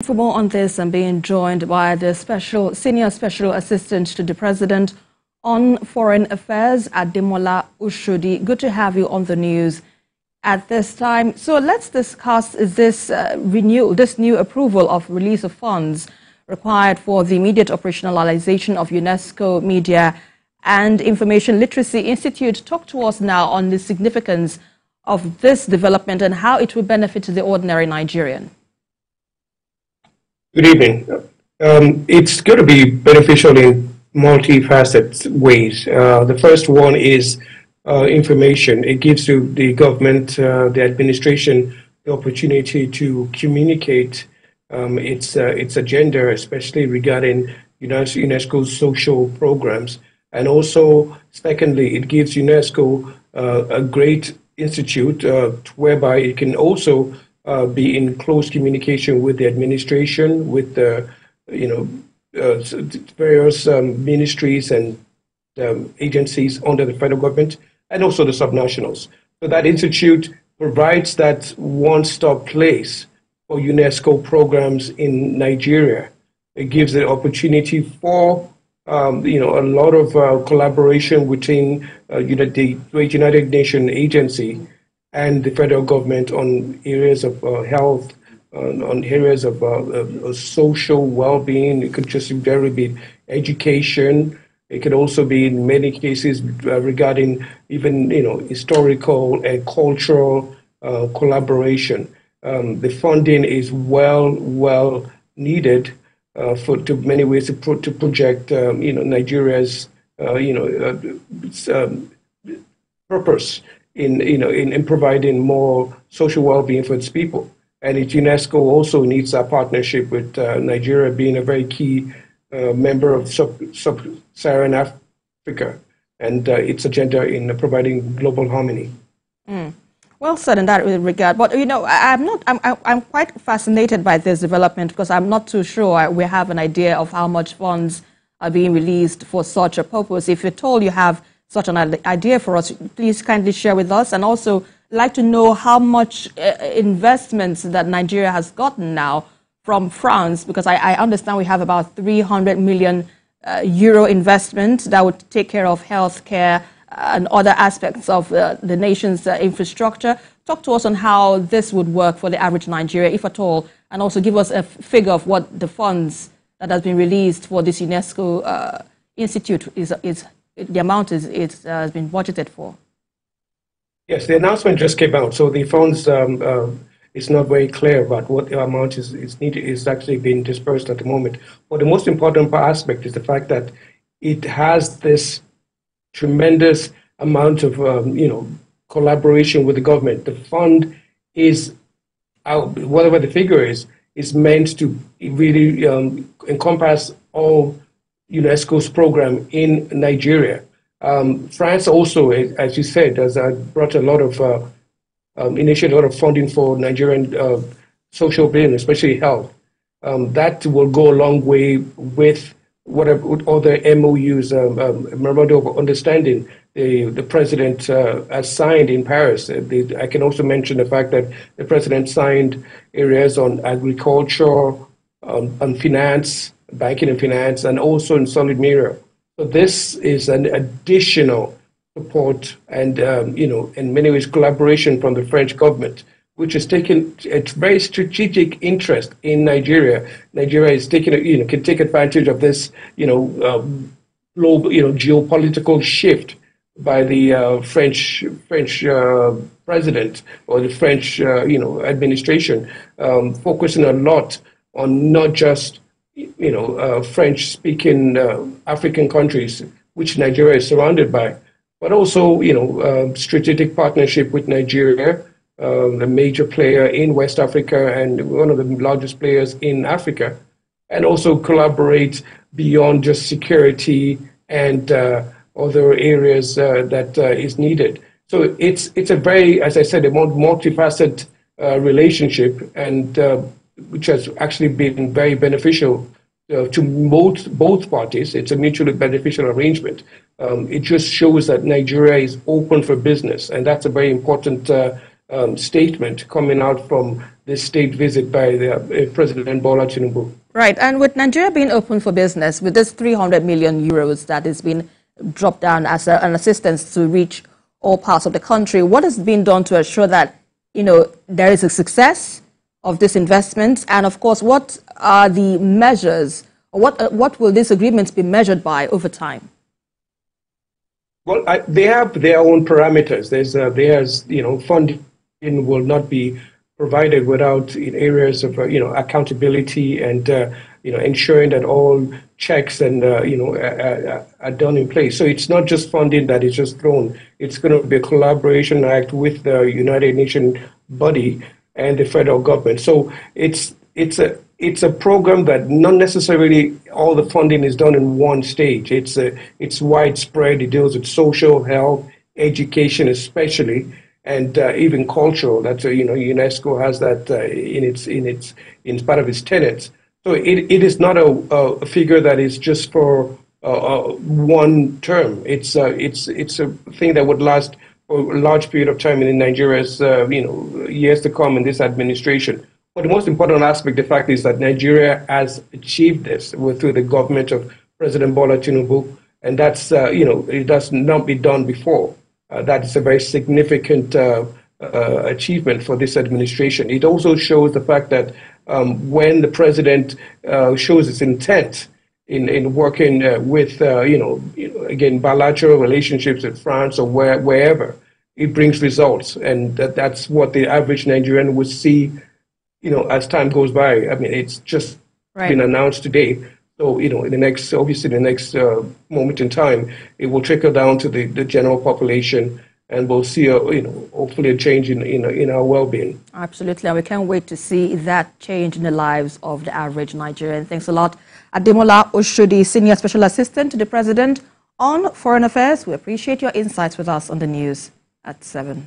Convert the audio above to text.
For more on this, I'm being joined by the Senior Special Assistant to the President on Foreign Affairs, Ademola Oshodi. Good to have you on the news at this time. So let's discuss this new approval of release of funds required for the immediate operationalization of UNESCO Media and Information Literacy Institute. Talk to us now on the significance of this development and how it will benefit the ordinary Nigerian. Good evening. It's going to be beneficial in multifaceted ways. The first one is information. It gives the government, the administration, the opportunity to communicate its agenda, especially regarding UNESCO's social programs. And also, secondly, it gives UNESCO a great institute whereby it can also be in close communication with the administration, with the various ministries and agencies under the federal government, and also the subnationals. So that institute provides that one-stop place for UNESCO programs in Nigeria. It gives the opportunity for a lot of collaboration between the United Nations agency and the federal government on areas of health, on areas of social well-being. It could just very be education. It could also be, in many cases, regarding even historical and cultural collaboration. The funding is well needed to many ways to project Nigeria's purpose in providing more social well-being for its people. And UNESCO also needs a partnership with Nigeria being a very key member of sub-Saharan Africa and its agenda in providing global harmony. Well said in that regard. But I'm quite fascinated by this development because I'm not too sure we have an idea of how much funds are being released for such a purpose. If at all you have such an idea for us, please kindly share with us. And also like to know how much investments that Nigeria has gotten now from France, because I understand we have about 300 million euro investment that would take care of healthcare and other aspects of the nation's infrastructure. Talk to us on how this would work for the average Nigerian, if at all, and also give us a figure of what the funds that has been released for this UNESCO institute the amount has been budgeted for. Yes, the announcement just came out, so the funds it's not very clear about what the amount is needed, is actually being dispersed at the moment. But the most important aspect is the fact that it has this tremendous amount of collaboration with the government. The fund is, whatever the figure is meant to really encompass all UNESCO's program in Nigeria. France also, as you said, has brought a lot of initiated a lot of funding for Nigerian social being, especially health. That will go a long way with other MOUs, memorandum of understanding the president has signed in Paris. I can also mention the fact that the president signed areas on agriculture, on finance, banking and finance, and also in solid mirror. So this is an additional support and, in many ways, collaboration from the French government, which is taking a very strategic interest in Nigeria. Nigeria is taking, can take advantage of this, global, geopolitical shift by the French president or the French, administration, focusing a lot on not just French-speaking African countries, which Nigeria is surrounded by, but also, strategic partnership with Nigeria, the major player in West Africa and one of the largest players in Africa, and also collaborate beyond just security and other areas that is needed. So it's a very, as I said, a multifaceted relationship, and which has actually been very beneficial to both parties. It's a mutually beneficial arrangement. It just shows that Nigeria is open for business, and that's a very important statement coming out from this state visit by President Bola Tinubu. Right, and with Nigeria being open for business, with this 300 million euros that has been dropped down as an assistance to reach all parts of the country, what has been done to ensure that, there is a success of this investment? And of course, what are the measures, or what will these agreements be measured by over time? Well, they have their own parameters. There's funding will not be provided without in areas of accountability and ensuring that all checks and are done in place. So it's not just funding that is just thrown. It's going to be a collaboration act with the United Nations body and the federal government. So it's a program that not necessarily all the funding is done in one stage. It's widespread. It deals with social, health, education, especially, and even cultural. That's UNESCO has that in part of its tenets. So it is not a figure that is just for one term. It's a thing that would last for a large period of time in Nigeria's years to come in this administration. But the most important aspect, the fact is that Nigeria has achieved this through the government of President Bola Tinubu, and that's it has not been done before. That is a very significant achievement for this administration. It also shows the fact that when the president shows his intent in working with, again, bilateral relationships with France or wherever, it brings results. And that's what the average Nigerian would see, as time goes by. I mean, it's just been announced today. So, in the next moment in time, it will trickle down to the general population, and we'll see, hopefully a change in our well-being. Absolutely, and we can't wait to see that change in the lives of the average Nigerian. Thanks a lot. Ademola Oshodi, Senior Special Assistant to the President on Foreign Affairs. We appreciate your insights with us on the news at 7.